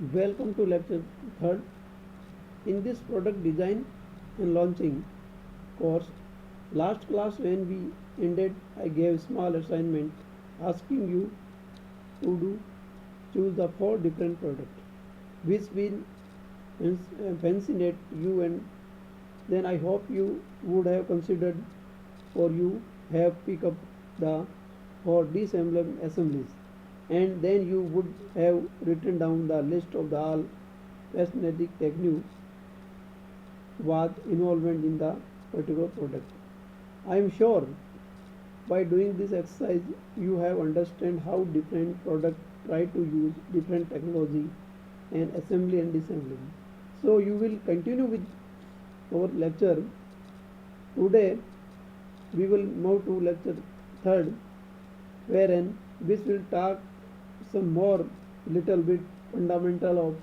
Welcome to lecture 3rd. In this product design and launching course, last class when we ended, I gave small assignment asking you to choose the 4 different products which will fascinate you, and then I hope you would have considered or you have picked up the 4 D assemblies, and then you would have written down the list of the all fascinating techniques was involvement in the particular product. I am sure by doing this exercise you have understand how different products try to use different technology and assembly and disassembly. So you will continue with our lecture. Today we will move to lecture 3rd, wherein which will talk some more little bit fundamental of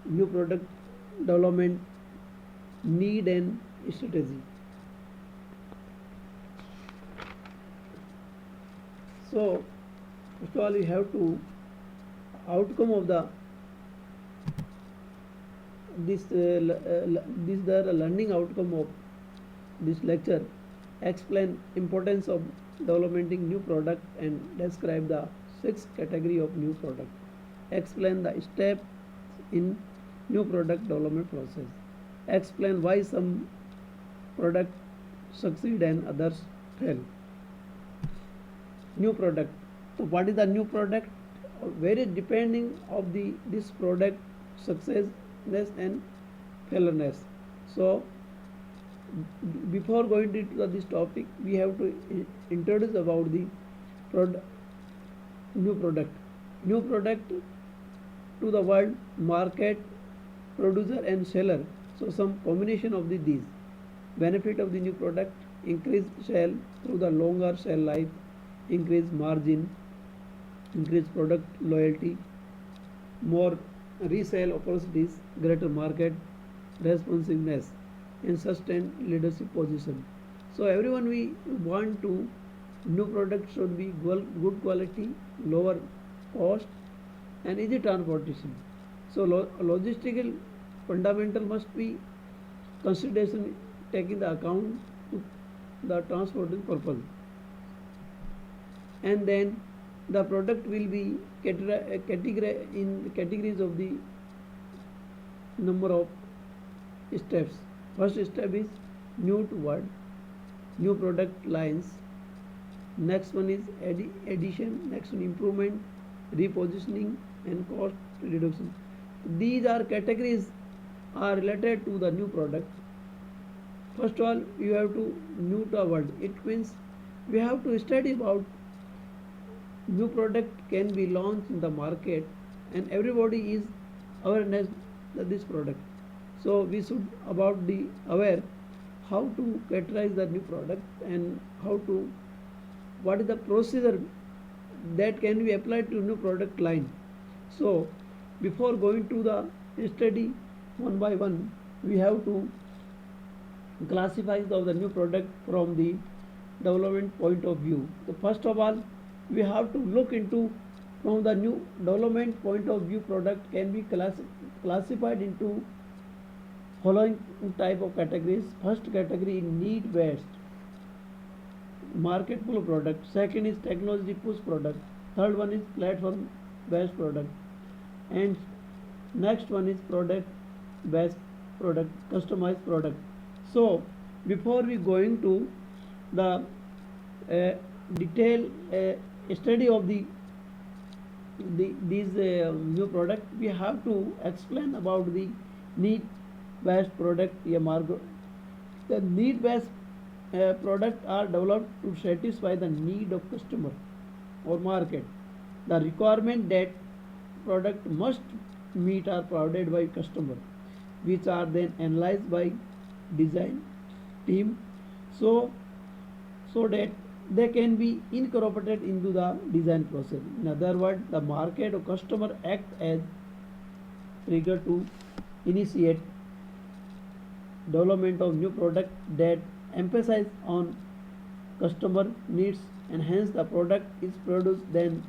new product development need and strategy. So first of all we have to outcome of the this the learning outcome of this lecture. Explain importance of developing new product and describe the 6 category of new product. Explain the steps in new product development process. Explain why some product succeed and others fail. New product. So what is the new product? Very depending of the this product successness and failurness. So before going into this topic, we have to introduce about the product, new product. New product to the world, market, producer and seller. So some combination of these. Benefit of the new product: increase sale through the longer sell life, increase margin, increase product loyalty, more resale opportunities, greater market responsiveness, and sustained leadership position. So everyone we want to new product should be good quality, lower cost, and easy transportation. So logistical fundamental must be consideration taking the account to the transporting purpose, and then the product will be category in categories of the number of steps. First step is new to word, new product lines. Next one is addition. Next one improvement, repositioning, and cost reduction. These are categories are related to the new product. First of all, you have to new to a word. It means we have to study about new product can be launched in the market, and everybody is awareness of this product. So we should about the aware how to categorize the new product and how to what is the procedure that can be applied to new product line. So before going to the study one by one, we have to classify the new product from the development point of view. So first of all, we have to look into from the new development point of view product can be classified into following type of categories. First category is need based market pull product. Second is technology push product. Third one is platform based product, and next one is product based product, customized product. So before we going to the detailed study of these new product, we have to explain about the need based product. The need based product are developed to satisfy the need of customer or market. The requirement that product must meet are provided by customer, which are then analyzed by design team, so that they can be incorporated into the design process. In other words, the market or customer act as trigger to initiate development of new product that emphasize on customer needs, and hence the product is produced then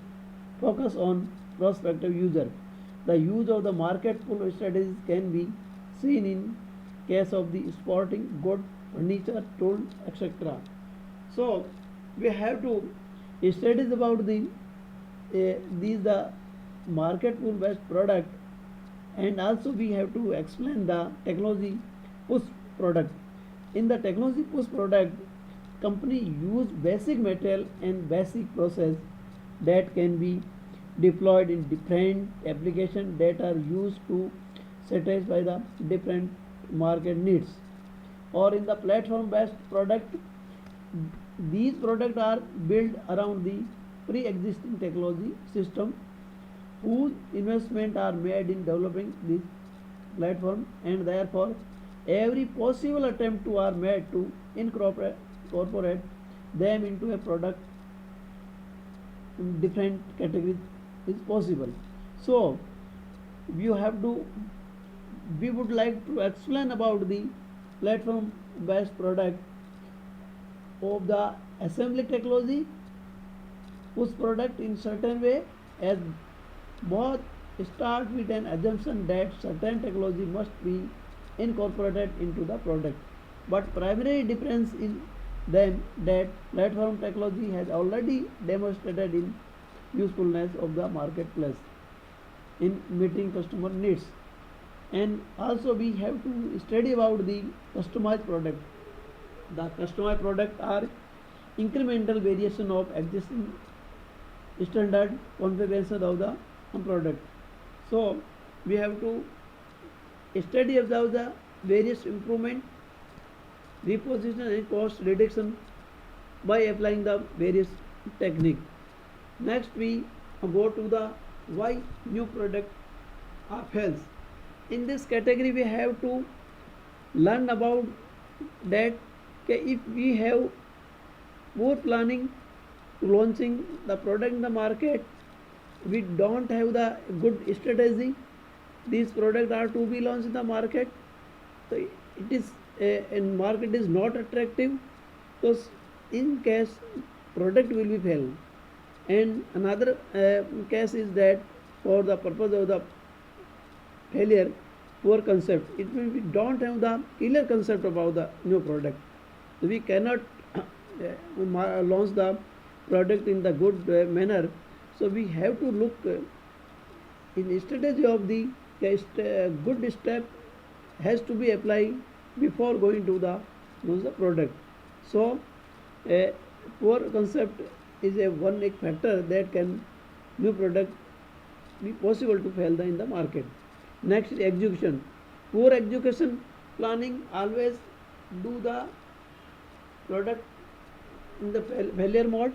focus on prospective user. The use of the market pull strategies can be seen in case of the sporting good, furniture, tool, etc. So we have to studies about these the market pull based product, and also we have to explain the technology push product. In the technology push product, company use basic material and basic process that can be deployed in different applications that are used to satisfy the different market needs. Or in the platform based product, these products are built around the pre-existing technology system whose investment are made in developing this platform, and therefore every possible attempt to are made to incorporate them into a product in different categories is possible. So you have to we would like to explain about the platform based product of the assembly technology push product in certain way, as both start with an assumption that certain technology must be incorporated into the product, but primary difference in them that platform technology has already demonstrated in usefulness of the marketplace in meeting customer needs. And also we have to study about the customized product. The customized product are incremental variation of existing standard configuration of the product. So we have to study about the various improvement, reposition and cost reduction by applying the various technique. Next we go to the why new product are fails. In this category we have to learn about that if we have poor planning to launching the product in the market, we don't have the good strategy, these products are to be launched in the market, so it is in market is not attractive, so in case product will be fail. And another case is that for the purpose of the failure, poor concept, it means we don't have the clear concept about the new product, so we cannot launch the product in the good manner. So we have to look in strategy of the good step has to be applied before going to the launch the product. So a poor concept is a one factor that can new product be possible to fail in the market. Next is execution. Poor execution planning always do the product in the failure mode.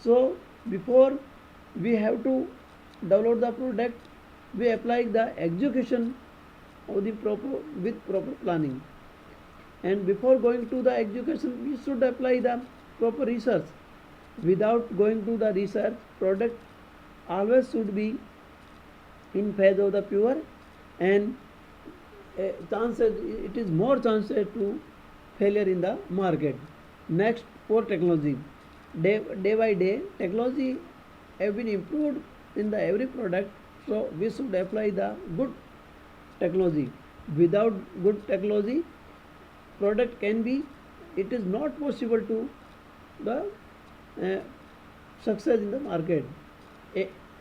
So before we have to develop the product, we apply the execution of the proper planning, and before going to the execution we should apply the proper research. Without going to the research, product always should be in phase of the pure, and chances it is more chances to failure in the market. Next, poor technology. Day by day technology have been improved in the every product, so we should apply the good technology. Without good technology, product can be, it is not possible to the success in the market.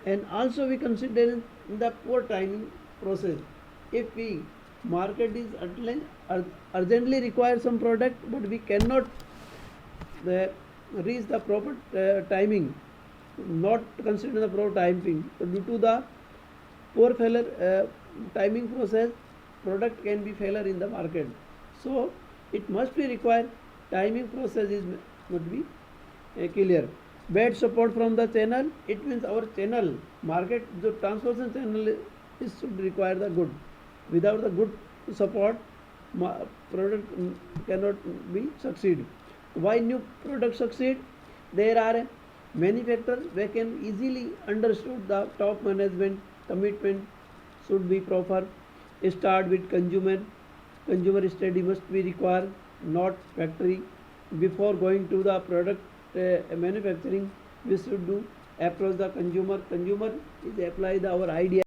And also we consider the poor timing process. If we market is urgently require some product, but we cannot reach the proper timing, not consider the proper timing, so due to the poor failure timing process, product can be failure in the market. So it must be required timing process is must be clear. Bad support from the channel, it means our channel market the transportation channel is should require the good. Without the good support, product cannot be succeed. Why new product succeed? There are many factors. We can easily understood the top management commitment should be proper. Start with consumer. Consumer study must be required, not factory. Before going to the product manufacturing, we should do approach the consumer. Consumer is apply our idea.